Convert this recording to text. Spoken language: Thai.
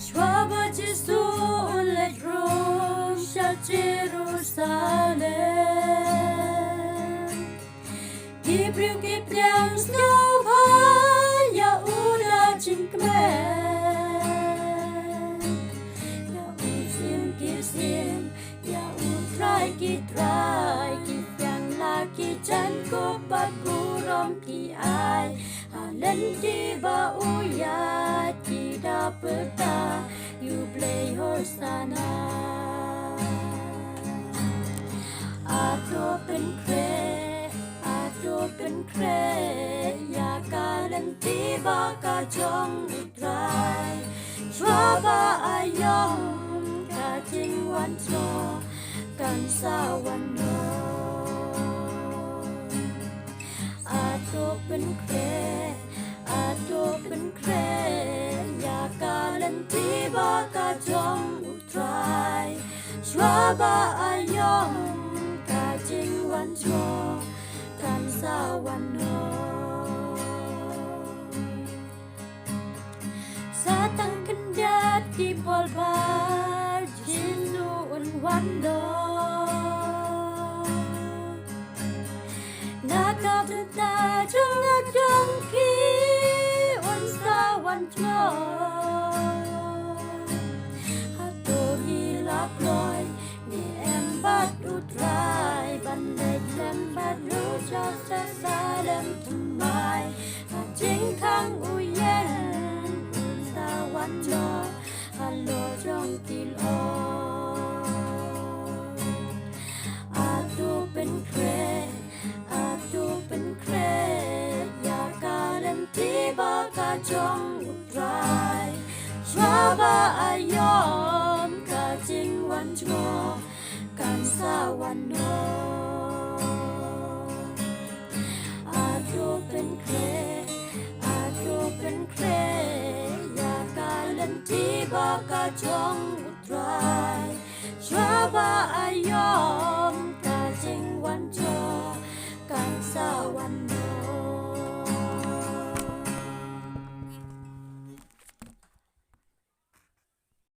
Schwabe Jesu und let Rusha Jerusalem. Gibriu Gibriam Snova Ya Uda Jinkme. Ya Usim Kisim Ya Utrai Kitrai Kipiang Laki Jan Kopat Burom Ki Ai Halen Di Ba Uyat Ki Dapeta You play Hosanna Atoเป็นเครAtoเป็นเครอยากการันตีบากาจงอุตรายชัวบาอายองกาจริงวันโชกันสาวันโนAtoเป็นเครAtoเป็นเครอยากการันตีบากาจงอุตรายชัวบาอายองกาจริงวันโชกันสาวันโนSatang kendat di polbar Jinu un wando Nakal tenta jung jung ki un sawan jo Hato hilak loy ni embat utrai Bandai lembat rujak sasadam tumai Hajing kang uyenวันจอฮัลโหลจงติลออาตูเป็นเครอาตูเป็นเครอยากการันตีบากาจงอุตรายชัวบาอายอมกาจริงวันโชกันสาวันโนอาตูเป็นเครอาตูเป็นเครที่บากาจงอุตรายชัวบาอายอมกาจริงวันโชกันสาวันโน